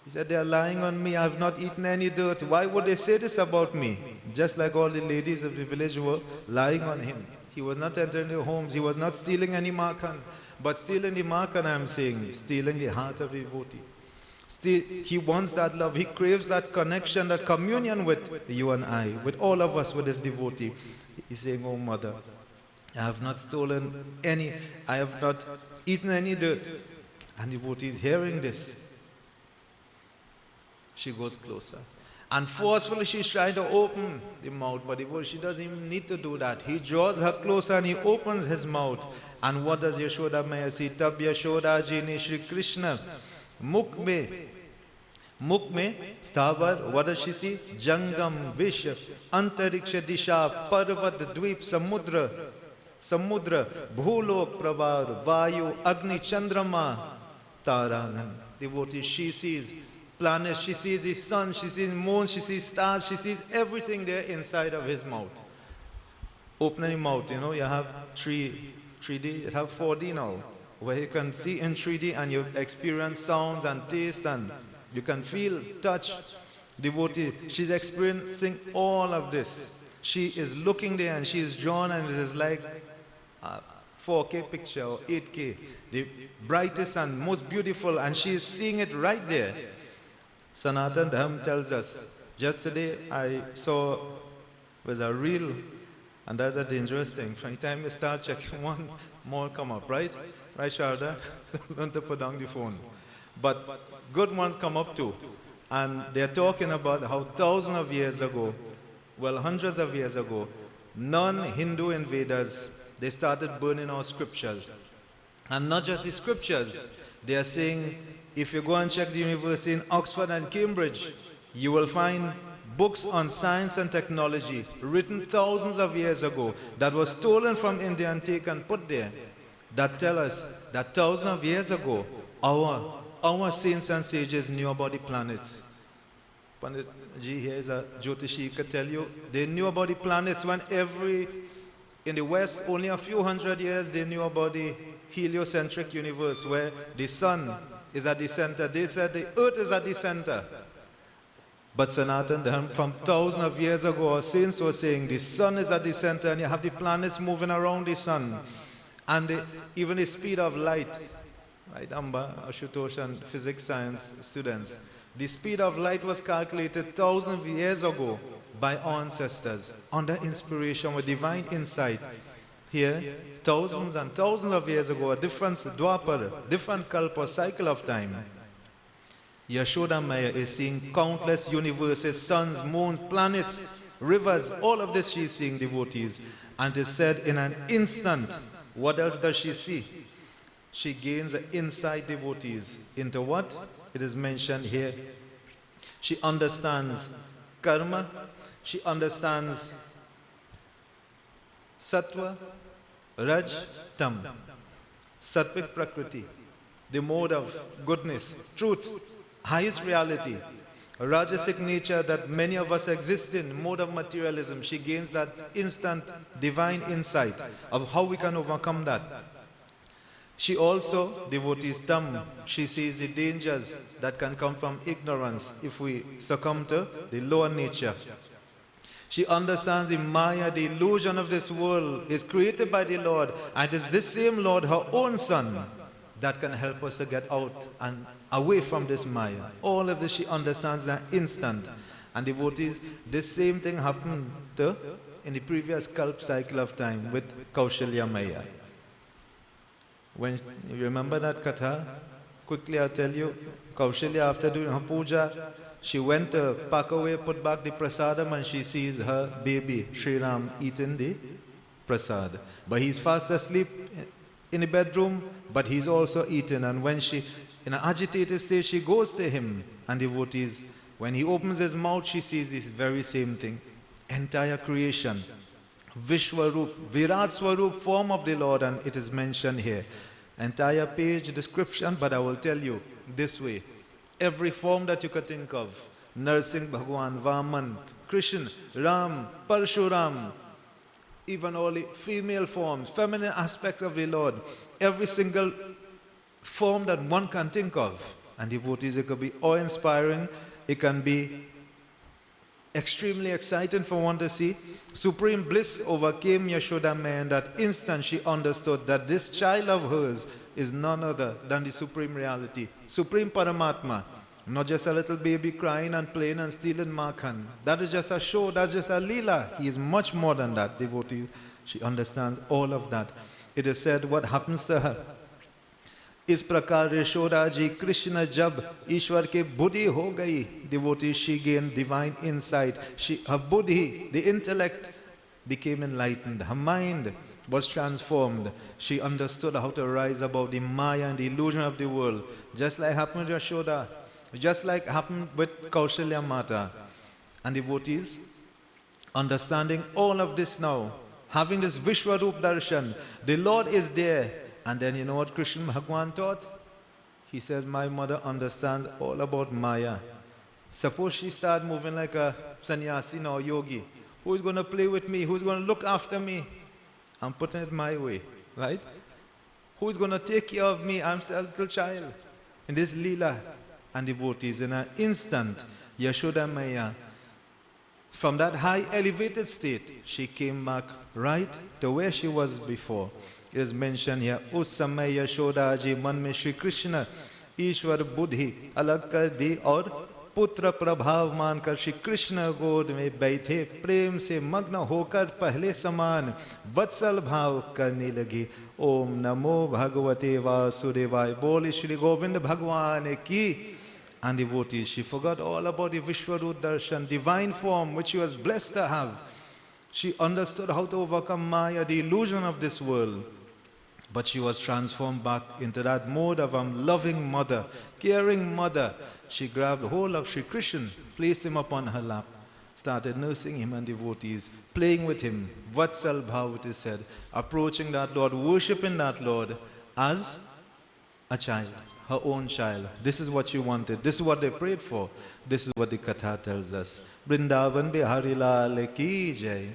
He said, they are lying on me. I have not eaten any dirt. Why would they say this about me? Just like all the ladies of the village were lying on him. He was not entering their homes. He was not stealing any markan. But stealing the markan, I am saying, stealing the heart of the devotee. He wants that love. He craves that connection, that communion with you and I, with all of us, with this devotee. He's saying, oh mother, I have not stolen any, I have not eaten any dirt. And the devotee is hearing this. She goes closer. And forcefully she's trying to open the mouth, but she doesn't even need to do that. He draws her closer and he opens his mouth. And what does Yashoda Maya see? Tab Yashoda ji ne Shri Krishna mukh mein Sthavar, what does she see? Jangam, Vish, Antariksha Disha, Parvat, Dweep, Samudra. Samudra, Bhulok, Pravar, Vayu, Agni, Chandrama, Tarangan. Devotee, she sees planets, she sees the sun, she sees moon, she sees stars, she sees everything there inside of his mouth. Opening the mouth, you know, you have 3D, you have 4D now, where you can see in 3D and you experience sounds and taste and you can feel, touch. Devotee, she's experiencing all of this. She is looking there and she is drawn, and it is like a 4K picture or 8K, the brightest and most beautiful, and she is seeing it right there. Sanatan Dharma tells us, just today I saw was a reel, and that's a dangerous thing. From the time you start checking, one more come up, right? Right, Sharda? Don't put down the phone. But good ones come up too. And they're talking about how thousands of years ago, well, hundreds of years ago, non-Hindu invaders, they started burning our scriptures. And not just the scriptures, they are saying, if you go and check the university in Oxford and Cambridge, you will find books on science and technology written thousands of years ago that was stolen from India and taken and put there, that tell us that thousands of years ago, our saints and sages knew about the planets. Pandit Ji here is a Jyotishi, could tell you, they knew about the planets when in the West, only a few hundred years, they knew about the heliocentric universe where the sun is at the center. They said the earth is at the center. But Sanatan Dharma, from thousands of years ago, our saints were saying the sun is at the center and you have the planets moving around the sun. And even the speed of light, right, Amba, Ashutosh and physics science students, the speed of light was calculated thousands of years ago by our ancestors under inspiration with divine insight. Here, thousands and thousands of years ago, a different Dwapar, different Kalpa cycle of time. Yashoda Maya is seeing countless universes, suns, moons, planets, rivers, all of this she's seeing, devotees. And it is said in an instant, what else does she see? She gains insight, devotees, into what? It is mentioned here. She understands karma, she understands sattva, raj, tam, sattvic prakriti, the mode of goodness, truth, highest reality, rajasic nature that many of us exist in, mode of materialism. She gains that instant divine insight of how we can overcome that. She also, devotees tam, she sees the dangers that can come from ignorance if we succumb to the lower nature. She understands the Maya, the illusion of this world is created by the Lord, and it is this same Lord, her own Son, that can help us to get out and away from this Maya. All of this she understands in an instant. And devotees, this same thing happened in the previous Kalp cycle of time with Kaushalya Maya. When you remember that katha, quickly I'll tell you, Kaushalya, after doing her puja, she went to pack away, put back the prasadam, and she sees her baby, Sri Ram, eating the prasad. But he's fast asleep in the bedroom, but he's also eating. And when she, in an agitated state, she goes to him, and devotees, when he opens his mouth, she sees this very same thing. Entire creation, Vishwarup, Virat Swarup, form of the Lord, and it is mentioned here. Entire page description, but I will tell you this way. Every form that you could think of, Narsingh Bhagwan, Vaman, Krishna, Ram, Parshuram, even all the female forms, feminine aspects of the Lord, every single form that one can think of. And devotees, it could be awe-inspiring, it can be extremely exciting for one to see. Supreme bliss overcame Yashoda Maya. In that instant, she understood that this child of hers is none other than the supreme reality, supreme Paramatma. Not just a little baby crying and playing and stealing Makhan. That is just a show, that's just a Leela. He is much more than that, devotee. She understands all of that. It is said what happens to her. इस प्रकार यशोदा जी कृष्ण जब ईश्वर के बुद्धि हो गई, devotee, she gained divine insight. Her buddhi, the intellect, became enlightened. Her mind was transformed. She understood how to rise above the Maya and the illusion of the world. Just like happened with Yashoda, just like happened with Kaushalya Mata. And devotees, understanding all of this now, having this Vishwarup Darshan. The Lord is there. And then you know what Krishna Bhagwan taught? He said, my mother understands all about Maya. Suppose she starts moving like a sannyasi or yogi. Who's going to play with me? Who's going to look after me? I'm putting it my way, right? Who's going to take care of me? I'm still a little child. In this Leela and devotees, in an instant, Yashoda Maya, from that high elevated state, she came back right to where she was before. It is mentioned here, उस समय यशोदा जी मन में श्री कृष्ण ईश्वर बुद्धि अलग कर दी और पुत्र प्रभाव मानकर श्री कृष्ण गोद में बैठे प्रेम से मग्न होकर पहले समान वत्सल भाव करने लगी. ओम नमो भगवते वासुदेवाय. बोले श्री गोविंद भगवान की. And devotees, she forgot all about the Vishwarup Darshan, divine form which she was blessed to have. She understood how to overcome Maya, the illusion of this world. But she was transformed back into that mode of a loving mother, caring mother. She grabbed hold of Sri Krishna, placed him upon her lap, started nursing him and devotees, playing with him. Vatsal Bhav, it is said, approaching that Lord, worshipping that Lord as a child, her own child. This is what she wanted. This is what they prayed for. This is what the Katha tells us. Vrindavan Bihari Lal Ki Jai.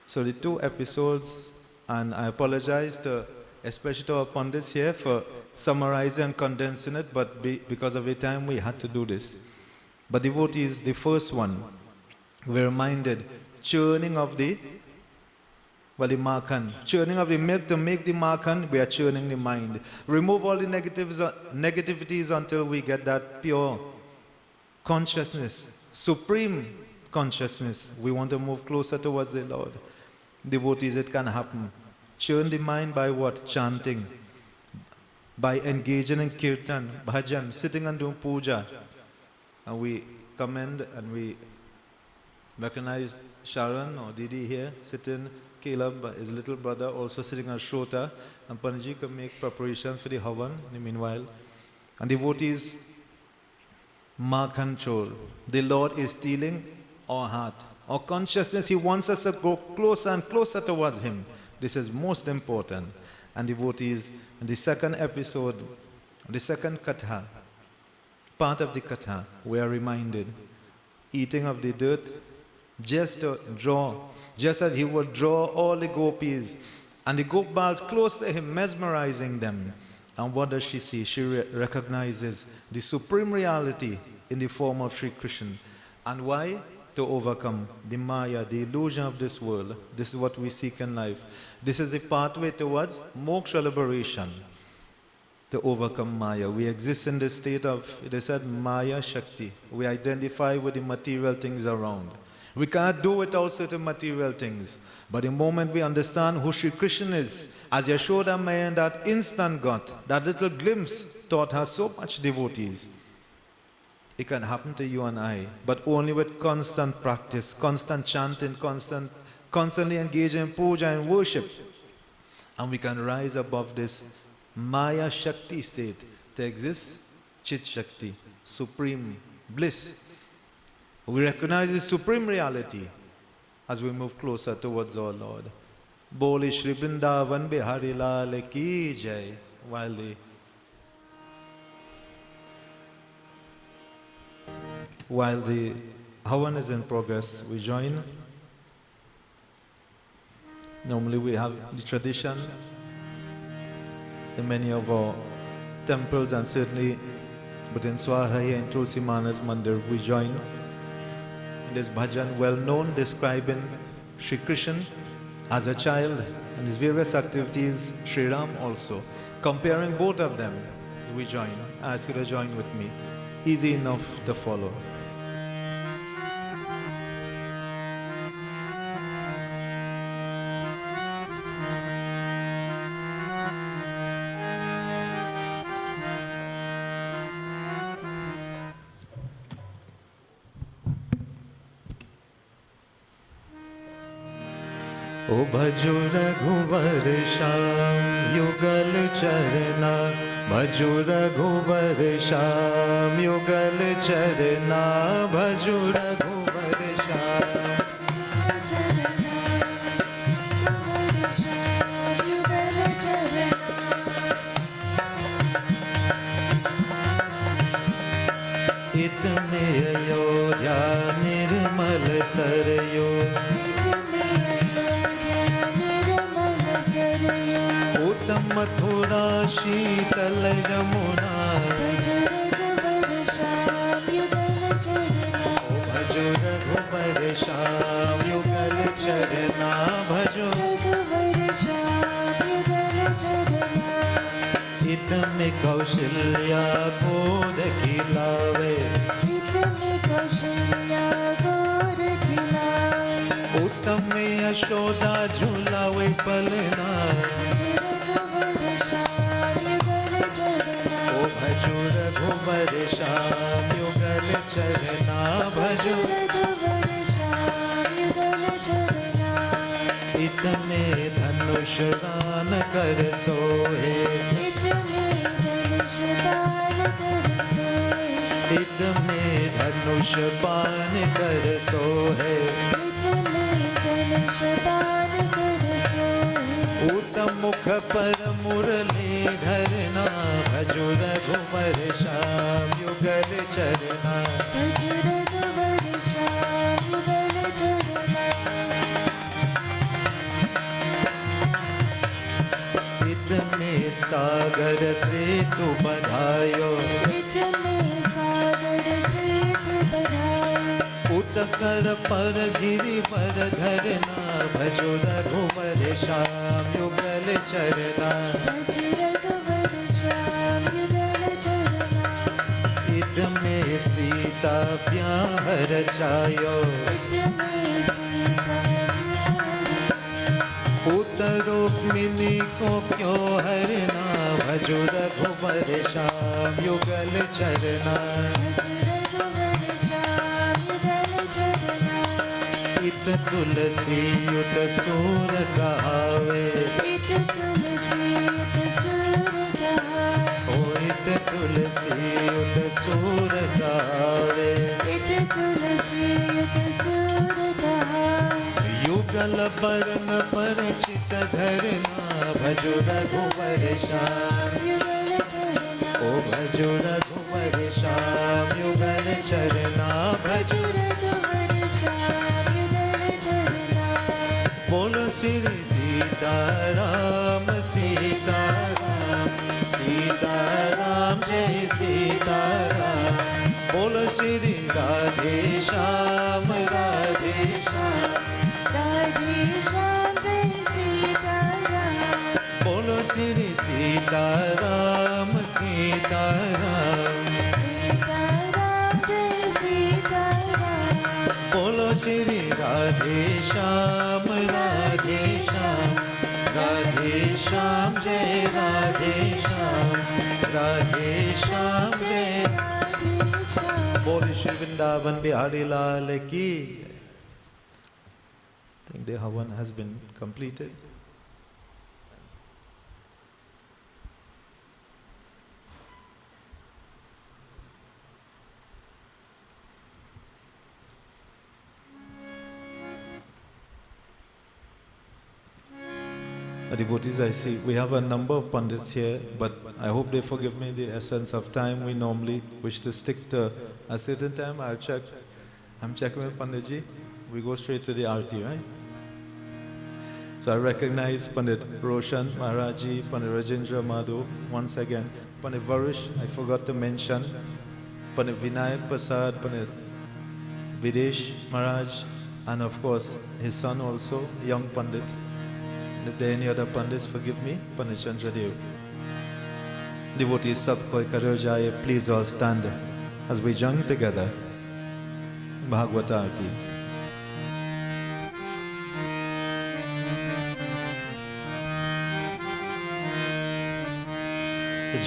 So the two episodes, and I apologize to especially to our pundits here for summarizing and condensing it, but because of the time we had to do this. But devotees, the first one, we're reminded, churning of the makhan, churning of the milk to make the makhan, we are churning the mind. Remove all the negativities until we get that pure consciousness, supreme consciousness. We want to move closer towards the Lord. Devotees, it can happen. Churn the mind by what? Chanting, by engaging in kirtan, bhajan, sitting and doing puja. And we commend and we recognize Sharon or Didi here, sitting, Caleb, his little brother, also sitting on Shrota, and Panji can make preparations for the Havan in the meanwhile. And devotees, ma control. The Lord is stealing our heart, our consciousness. He wants us to go closer and closer towards Him. This is most important. And devotees, in the second episode, the second katha, part of the katha, we are reminded, eating of the dirt, just to draw, just as he would draw all the gopis and the gopals close to him, mesmerizing them. And what does she see? She recognizes the supreme reality in the form of Sri Krishna. And why? To overcome the Maya, the illusion of this world. This is what we seek in life. This is the pathway towards moksha liberation. To overcome Maya. We exist in this state of, it is said, Maya Shakti. We identify with the material things around. We can't do without certain material things. But the moment we understand who Sri Krishna is, as Yashoda Maya in that instant got, that little glimpse taught her so much devotees. It can happen to you and I, but only with constant practice, constant chanting, constantly engaging in puja and worship. And we can rise above this Maya Shakti state to exist Chit Shakti, supreme bliss. We recognize the supreme reality as we move closer towards our Lord. Boli Shri Vrindavan Bihari Lal Ki Jai. While the Havan is in progress, we join. Normally we have the tradition in many of our temples, and certainly within Swaha here in Tulsi Manas Mandir, we join in this bhajan, well known, describing Sri Krishna as a child and his various activities, Sri Ram also. Comparing both of them, we join. I ask you to join with me. Easy enough to follow. ओ भजो रघुवर श्याम युगल चरना, भजो रघुवर श्याम युगल चरना, भजो रघुवर श्याम में अयोध्या निर्मल सरयू, उत्तम मथुरा शीतल यमुना, भजो रघुबर श्याम युगल चरना, भजो इत में कौशल्या गोद खिलावे, उत्तम में यशोदा झूलावे पलना, ओ भजो रघुबर श्याम युगल चरना, भजो इत में धनुष दान कर सोहे, इत में धनुष पान कर सोहे, उत्तम मुख पर मुरली धरना, भजो रघुबर श्याम युगल चरना, इत में सागर से तू बधायो, उत्कर पर गिरि पर धरना, भजो रघुबर श्याम युगल चरना, इत में सीता ब्याह रचायो, उत्तरोक्मिनी को क्यों हरना, भजो रघुबर श्याम युगल चरना, इत तुलसी युत सूर कहावे, ओ इत तुलसी युत सूर कहावे, युगल बरन परिचित धरना, भजो रघुबर श्याम, ओ भजो रघुबर श्याम युगल चरना, भजो बोलो श्री सीताराम सीताराम, सीताराम जय सीताराम, बोलो श्री राधे श्याम राधे श्याम, बोलो श्री सीताराम सीताराम, बोलो श्री राधे श्याम राधे श्याम, राधे श्याम जय राधे श्याम, राधे श्याम जय, बोलो श्री वृंदावन बिहारी लाल की। I think the Havan has been completed. Devotees, I see we have a number of pundits here, but I hope they forgive me the essence of time. We normally wish to stick to a certain time. I'll check. I'm checking with Panditji. We go straight to the Aarti, right? So I recognize Pandit Roshan Maharaji, Pandit Rajendra Madhu once again. Pandit Varush, I forgot to mention. Pandit Vinay Prasad, Pandit Videsh Maharaj, and of course his son also, young Pandit. And if there are any other Pandits, forgive me, Pandit Chandradev. Devotees, Sabkoi Karojaye, please all stand as we join together. Bhagavata Aarti.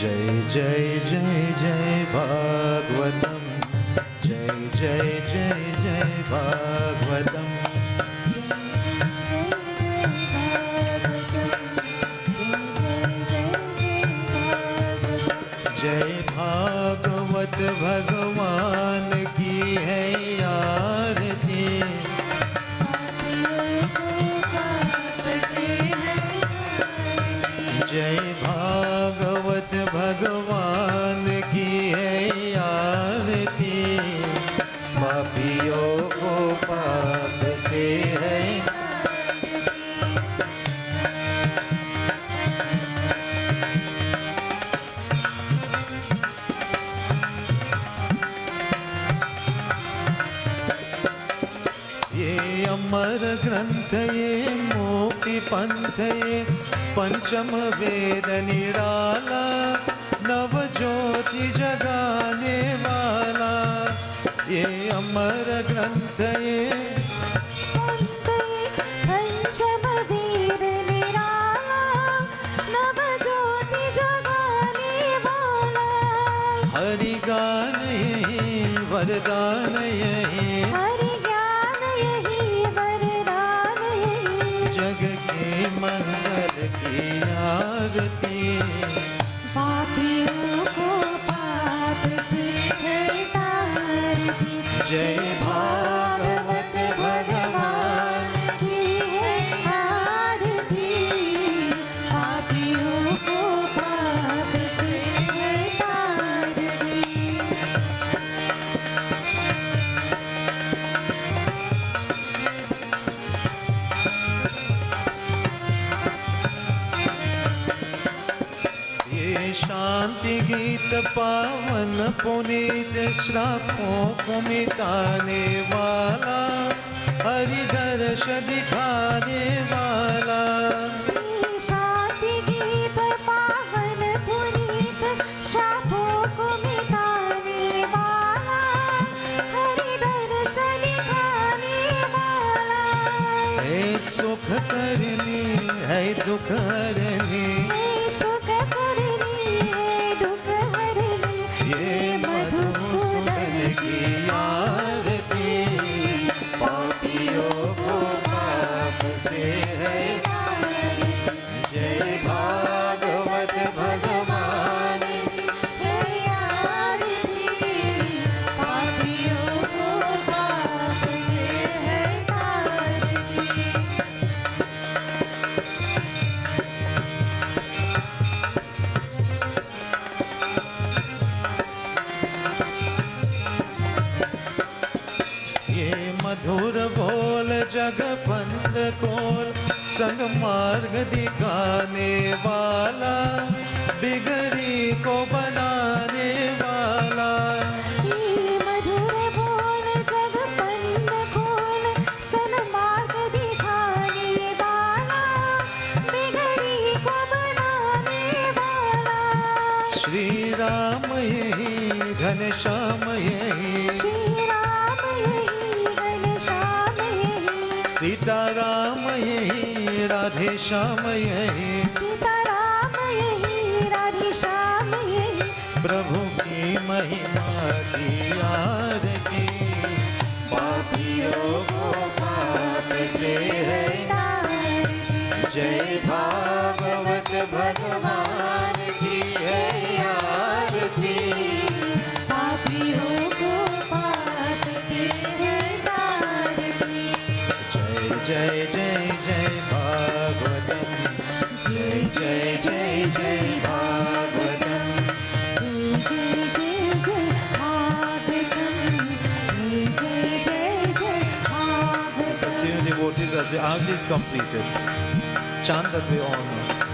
Jai Jai Jai Jai Bhagavatam, Jai Jai Jai Jai Bhagavatam, जय भागवत भगवान की है आरती, जय भागवत भगवान की है आरती। अमर ग्रंथ ये मोक्ति पंथ ये पंचम वेद निराला नव ज्योति जगाने वाला ये अमर ग्रंथ ये पंचम वेद निराला नव ज्योति जगाने वाला हरि गान यही वरदान यही हरि ज्ञान यही वरदान यही जग के मंगल की आरती पापियों को पाप से तारती जय भागवत भगवान की है आरती पापियों को पाप से तारती ये शांति गीत पावन पुनीत श्रापों को मिटाने वाला हरिदर्श दिखाने वाला शांति गीत पावन पुनीत शापों को मिटाने वाला हरि दर्शन दिखाने वाला है सुख करनी है दुख हरनी हे सुख करनी है दुख हरनी ये मधुसूदन की आरती पापियों को पाप से है जय भागवत भगवान है आरती पापियों को पाप से है तारती ये मधुर बोल जग बंद खोल संग मार्ग दिखाने वाला बिगड़ी को बनाने वाला ये मधुर बोल जग बंद खोल सन्मार्ग दिखाने वाला बिगड़ी को बनाने वाला श्री राम यही घनश्याम यही श्री राम यही घनश्याम यही सीता राम यही राधे श्याम यही सीता राम यही राधे श्याम यही प्रभु की महिमा की आरती पापियों को पाप से है जय भागवत भगवान की है आरती पापियों को पाप से है तारती जय जय जय भागवतम जय जय जय जय भागवतम जय जय जय भागवतम जय जय जय जय Bhagavatam Dear devotees, as the arti is completed, chant that we all know.